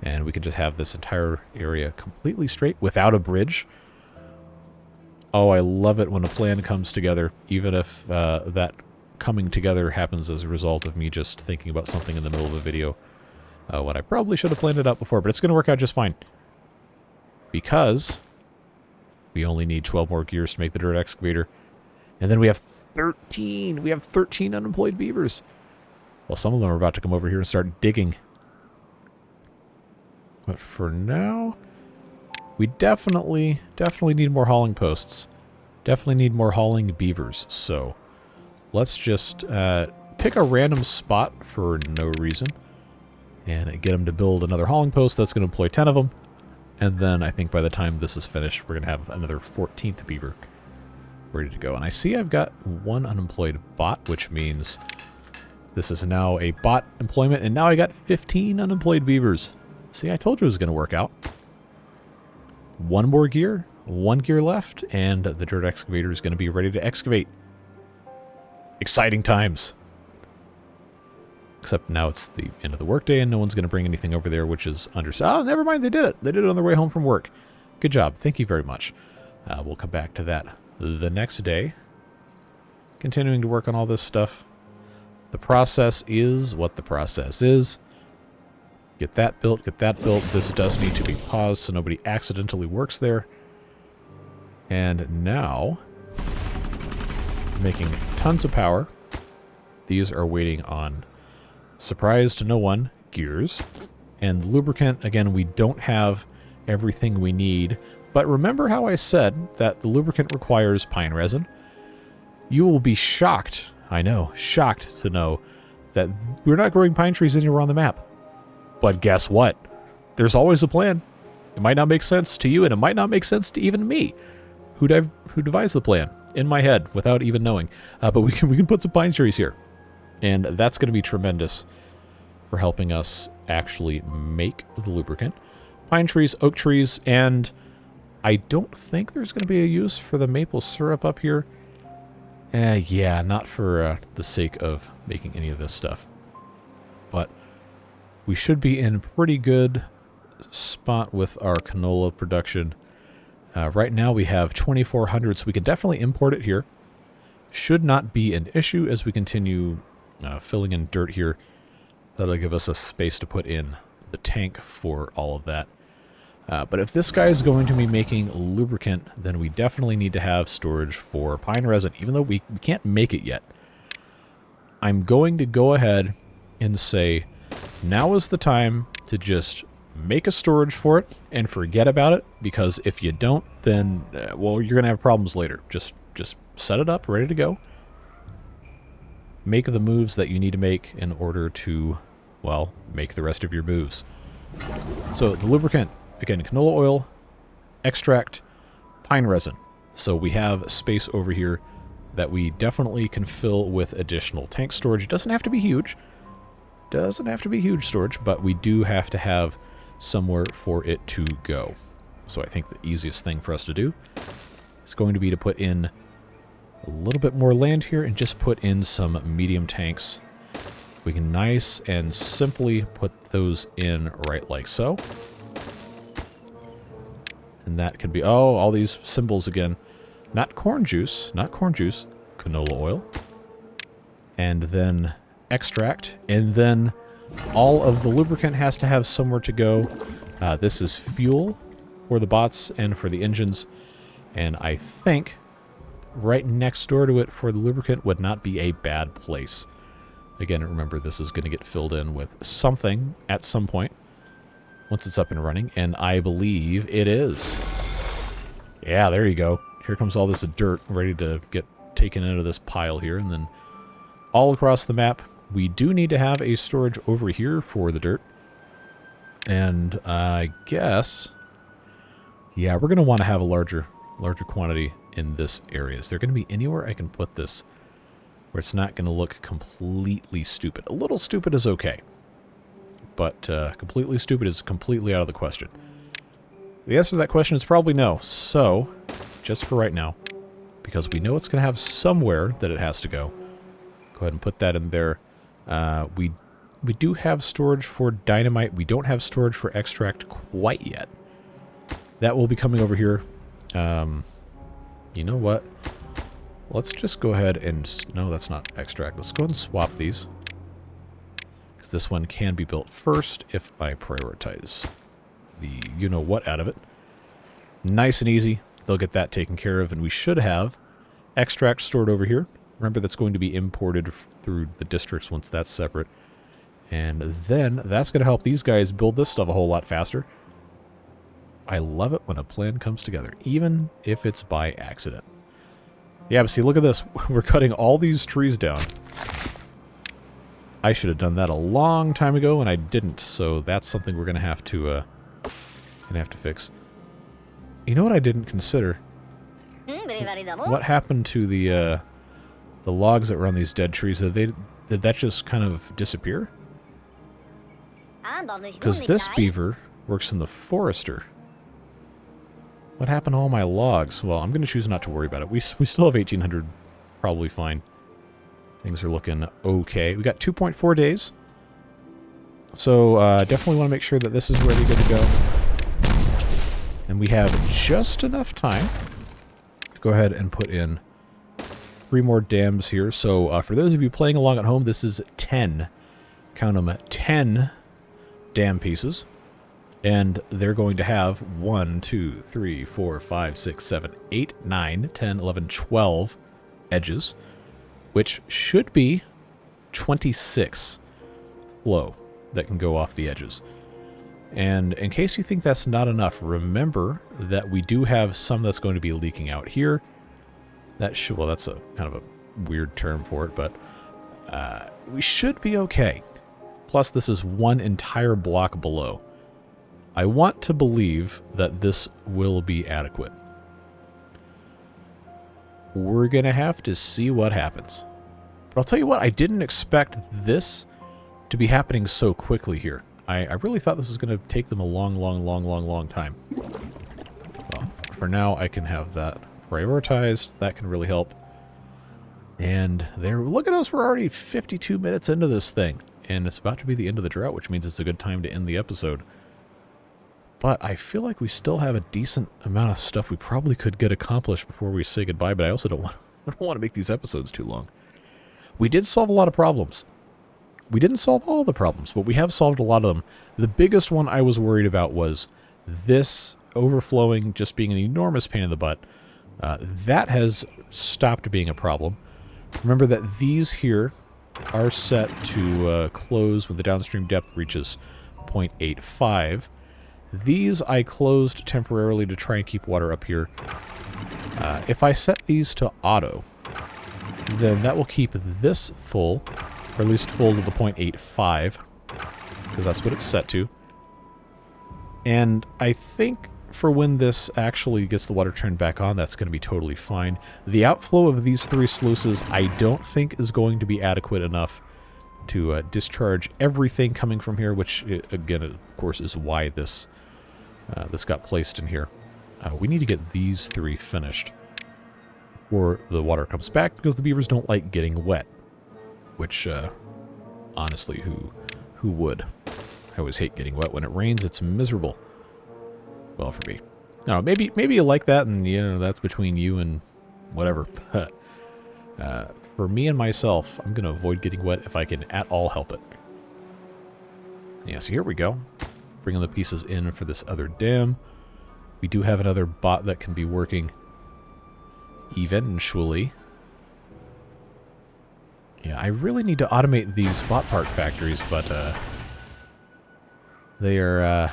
And we can just have this entire area completely straight without a bridge. Oh, I love it when a plan comes together, even if that coming together happens as a result of me just thinking about something in the middle of a video. When I probably should have planned it out before, but it's going to work out just fine. Because we only need 12 more gears to make the dirt excavator. And then we have 13. We have 13 unemployed beavers. Well, some of them are about to come over here and start digging. But for now, we definitely need more hauling posts. Definitely need more hauling beavers. So let's just pick a random spot for no reason and get them to build another hauling post. That's going to employ 10 of them. And then I think by the time this is finished, we're going to have another 14th beaver ready to go. And I see I've got one unemployed bot, which means this is now a bot employment. And now I got 15 unemployed beavers. See, I told you it was going to work out. One more gear, one gear left, and the dirt excavator is going to be ready to excavate. Exciting times. Except now it's the end of the workday and no one's going to bring anything over there, which is oh, never mind, they did it. They did it on their way home from work. Good job. Thank you very much. We'll come back to that the next day. Continuing to work on all this stuff. The process is what the process is. Get that built, get that built. This does need to be paused so nobody accidentally works there. And now, making tons of power. These are waiting on, surprise to no one, gears. And the lubricant, again, we don't have everything we need. But remember how I said that the lubricant requires pine resin? You will be shocked, I know, shocked to know that we're not growing pine trees anywhere on the map. But guess what? There's always a plan. It might not make sense to you, and it might not make sense to even me, who devised the plan in my head without even knowing. But we can put some pine trees here, and that's going to be tremendous for helping us actually make the lubricant. Pine trees, oak trees, and I don't think there's going to be a use for the maple syrup up here. Yeah, not for the sake of making any of this stuff. But we should be in pretty good spot with our canola production. Right now we have 2,400, so we can definitely import it here. Should not be an issue as we continue filling in dirt here. That'll give us a space to put in the tank for all of that. But if this guy is going to be making lubricant, then we definitely need to have storage for pine resin, even though we can't make it yet. I'm going to go ahead and say, now is the time to just make a storage for it and forget about it, because if you don't, then, well, you're going to have problems later. Just set it up, ready to go. Make the moves that you need to make in order to, well, make the rest of your moves. So the lubricant, again, canola oil, extract, pine resin. So we have space over here that we definitely can fill with additional tank storage. It doesn't have to be huge. Doesn't have to be huge storage, but we do have to have somewhere for it to go. So I think the easiest thing for us to do is going to be to put in a little bit more land here and just put in some medium tanks. We can nice and simply put those in right like so. And that can be, oh, all these symbols again. Not corn juice, canola oil. And then extract, and then all of the lubricant has to have somewhere to go. This is fuel for the bots and for the engines, and I think right next door to it for the lubricant would not be a bad place. Again, remember, this is going to get filled in with something at some point once it's up and running, and I believe it is. Yeah, there you go. Here comes all this dirt ready to get taken into this pile here, and then all across the map. We do need to have a storage over here for the dirt. And I guess, yeah, we're going to want to have a larger quantity in this area. Is there going to be anywhere I can put this where it's not going to look completely stupid? A little stupid is okay, but completely stupid is completely out of the question. The answer to that question is probably no. So, just for right now, because we know it's going to have somewhere that it has to go, go ahead and put that in there. We do have storage for dynamite. We don't have storage for extract quite yet. That will be coming over here. You know what? Let's just go ahead and... No, that's not extract. Let's go ahead and swap these. Because this one can be built first if I prioritize the you-know-what out of it. Nice and easy. They'll get that taken care of. And we should have extract stored over here. Remember, that's going to be imported through the districts once that's separate. And then that's going to help these guys build this stuff a whole lot faster. I love it when a plan comes together, even if it's by accident. Yeah, but see, look at this. We're cutting all these trees down. I should have done that a long time ago, and I didn't. So that's something we're going to have to fix. You know what I didn't consider? What happened to the logs that were on these dead trees? Did that just kind of disappear? Because this beaver works in the forester. What happened to all my logs? Well, I'm going to choose not to worry about it. We still have 1,800. Probably fine. Things are looking okay. We got 2.4 days. So definitely want to make sure that this is ready to go. And we have just enough time to go ahead and put in 3 more dams here. So for those of you playing along at home, this is 10. Count them, 10 dam pieces. And they're going to have 1, 2, 3, 4, 5, 6, 7, 8, 9, 10, 11, 12 edges, which should be 26 flow that can go off the edges. And in case you think that's not enough, remember that we do have some that's going to be leaking out here. That should, well, that's a kind of a weird term for it, but we should be okay. Plus, this is one entire block below. I want to believe that this will be adequate. We're going to have to see what happens. But I'll tell you what, I didn't expect this to be happening so quickly here. I really thought this was going to take them a long time. Well, for now, I can have that prioritized. That can really help. And there, look at us, we're already 52 minutes into this thing. And it's about to be the end of the drought, which means it's a good time to end the episode. But I feel like we still have a decent amount of stuff we probably could get accomplished before we say goodbye, but I also don't want to make these episodes too long. We did solve a lot of problems. We didn't solve all the problems, but we have solved a lot of them. The biggest one I was worried about was this overflowing just being an enormous pain in the butt. That has stopped being a problem. Remember that these here are set to close when the downstream depth reaches 0.85. These I closed temporarily to try and keep water up here. If I set these to auto, then that will keep this full, or at least full to the 0.85, because that's what it's set to. And I think for when this actually gets the water turned back on, that's going to be totally fine. The outflow of these 3 sluices I don't think is going to be adequate enough to discharge everything coming from here, which, again, of course, is why this got placed in here. We need to get these 3 finished before the water comes back, because the beavers don't like getting wet. Which, honestly, who would? I always hate getting wet. When it rains, it's miserable. Well, for me. No, maybe you like that, and you know that's between you and whatever. But for me and myself, I'm going to avoid getting wet if I can at all help it. Yeah, so here we go. Bringing the pieces in for this other dam. We do have another bot that can be working eventually. Yeah, I really need to automate these bot part factories, but they're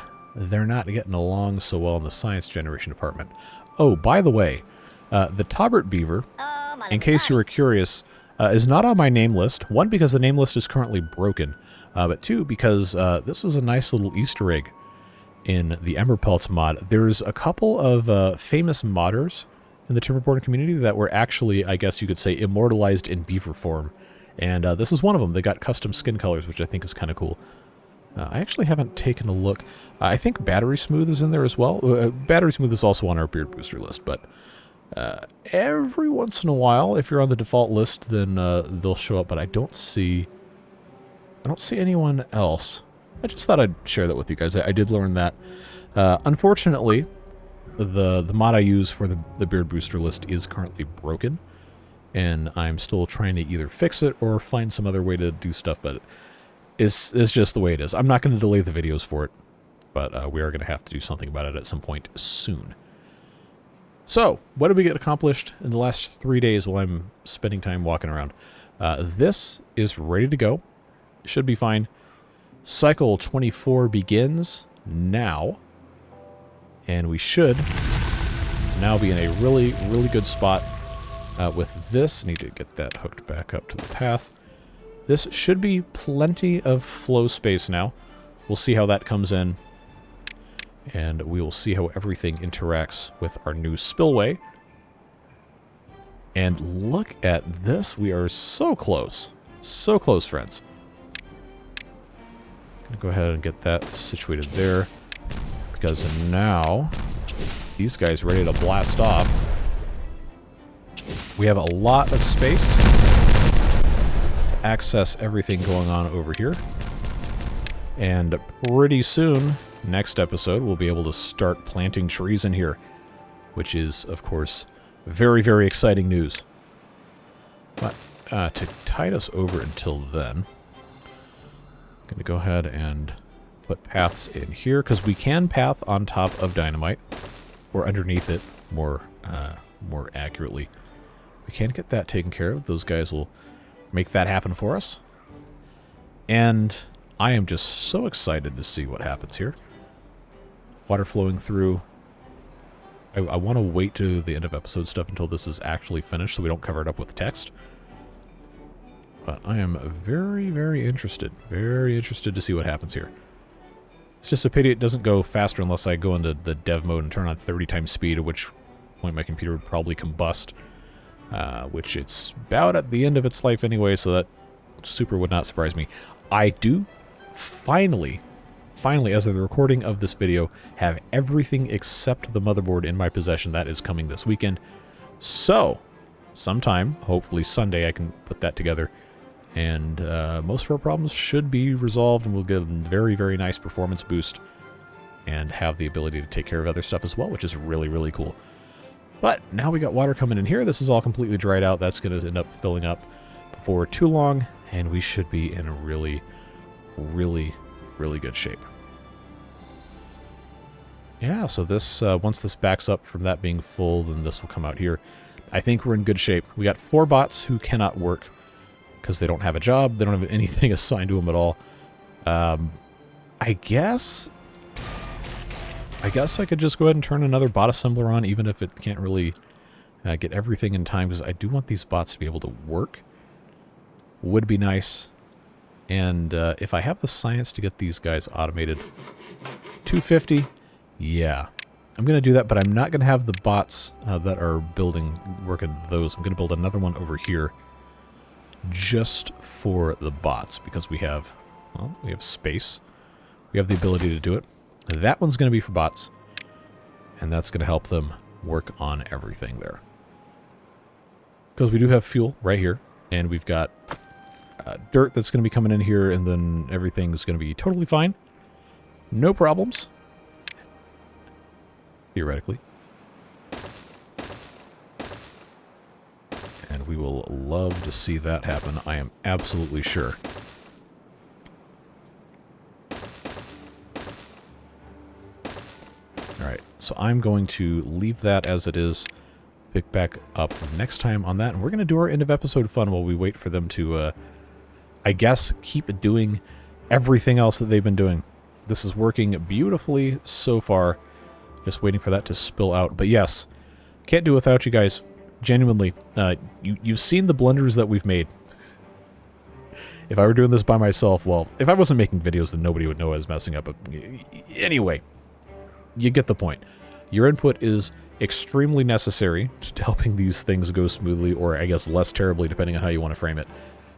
not getting along so well in the science generation department. Oh, by the way, the Taubert Beaver, in case you were curious, is not on my name list. 1, because the name list is currently broken, but 2, because this was a nice little Easter egg in the Emberpelts mod. There's a couple of famous modders in the Timberborn community that were actually, I guess you could say, immortalized in beaver form. And this is one of them. They got custom skin colors, which I think is kind of cool. I actually haven't taken a look. I think Battery Smooth is in there as well. Battery Smooth is also on our Beard Booster list, but every once in a while, if you're on the default list, then they'll show up, but I don't see anyone else. I just thought I'd share that with you guys. I did learn that. Unfortunately, the mod I use for the Beard Booster list is currently broken, and I'm still trying to either fix it or find some other way to do stuff, but it's just the way it is. I'm not going to delay the videos for it, but we are going to have to do something about it at some point soon. So, what did we get accomplished in the last 3 days while I'm spending time walking around? This is ready to go. Should be fine. Cycle 24 begins now. And we should now be in a really, really good spot with this. Need to get that hooked back up to the path. This should be plenty of flow space now. We'll see how that comes in. And we will see how everything interacts with our new spillway. And look at this. We are so close. So close, friends. Gonna go ahead and get that situated there. Because now these guys are ready to blast off. We have a lot of space to access everything going on over here. And pretty soon, next episode, we'll be able to start planting trees in here, which is, of course, very, very exciting news. But to tide us over until then, I'm going to go ahead and put paths in here, because we can path on top of dynamite, or underneath it, more accurately. We can get that taken care of. Those guys will make that happen for us. And I am just so excited to see what happens here. Water flowing through. I want to wait to the end of episode stuff until this is actually finished so we don't cover it up with text. But I am very, very interested. Very interested to see what happens here. It's just a pity it doesn't go faster unless I go into the dev mode and turn on 30 times speed, at which point my computer would probably combust. Which it's about at the end of its life anyway, so that super would not surprise me. I do finally, as of the recording of this video, have everything except the motherboard in my possession. That is coming this weekend. So, sometime, hopefully Sunday, I can put that together. And most of our problems should be resolved, and we'll get a very, very nice performance boost. And have the ability to take care of other stuff as well, which is really, really cool. But now we got water coming in here. This is all completely dried out. That's going to end up filling up before too long. And we should be in a really, really, really good shape. Yeah, so this once this backs up from that being full, then this will come out here. I think we're in good shape. We got 4 bots who cannot work because they don't have a job. They don't have anything assigned to them at all. I guess I could just go ahead and turn another bot assembler on, even if it can't really get everything in time, because I do want these bots to be able to work. Would be nice. And if I have the science to get these guys automated, 250, yeah. I'm going to do that, but I'm not going to have the bots that are working those. I'm going to build another one over here just for the bots, because we have space. We have the ability to do it. That one's going to be for bots, and that's going to help them work on everything there. Because we do have fuel right here, and we've got dirt that's going to be coming in here, and then everything's going to be totally fine. No problems. Theoretically. And we will love to see that happen, I am absolutely sure. Alright, so I'm going to leave that as it is, pick back up next time on that, and we're going to do our end of episode fun while we wait for them to, I guess, keep doing everything else that they've been doing. This is working beautifully so far, just waiting for that to spill out. But yes, can't do without you guys, genuinely. You've seen the blunders that we've made. If I were doing this by myself, well, if I wasn't making videos, then nobody would know I was messing up. But anyway, you get the point. Your input is extremely necessary to helping these things go smoothly, or I guess less terribly, depending on how you want to frame it.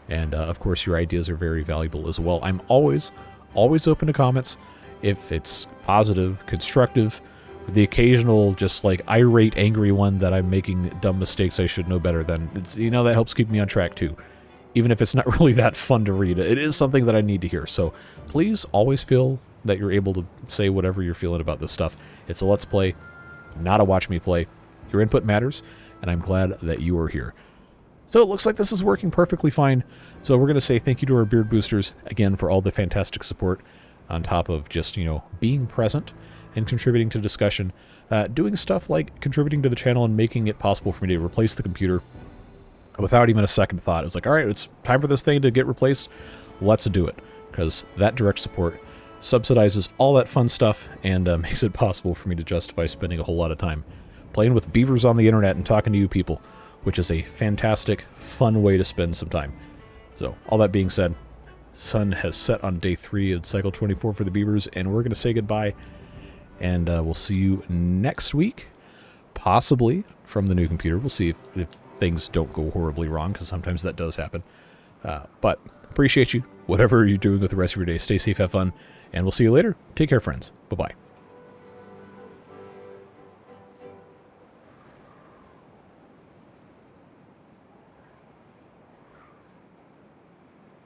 And of course, your ideas are very valuable as well. I'm always open to comments. If it's positive, constructive, the occasional just like irate, angry one that I'm making dumb mistakes I should know better, then it's, you know, that helps keep me on track too. Even if it's not really that fun to read, it is something that I need to hear. So please always feel that you're able to say whatever you're feeling about this stuff. It's a Let's Play, not a Watch Me Play. Your input matters, and I'm glad that you are here. So it looks like this is working perfectly fine. So we're going to say thank you to our beard boosters, again, for all the fantastic support, on top of just, you know, being present and contributing to discussion. doing stuff like contributing to the channel and making it possible for me to replace the computer without even a second thought. It was like, all right, it's time for this thing to get replaced. Let's do it. Because that direct support subsidizes all that fun stuff and makes it possible for me to justify spending a whole lot of time playing with beavers on the internet and talking to you people, which is a fantastic, fun way to spend some time. So, all that being said, the sun has set on day 3 of cycle 24 for the beavers, and we're going to say goodbye, and we'll see you next week, possibly from the new computer. We'll see if things don't go horribly wrong, because sometimes that does happen. But appreciate you. Whatever you're doing with the rest of your day, stay safe, have fun, and we'll see you later. Take care, friends. Bye-bye.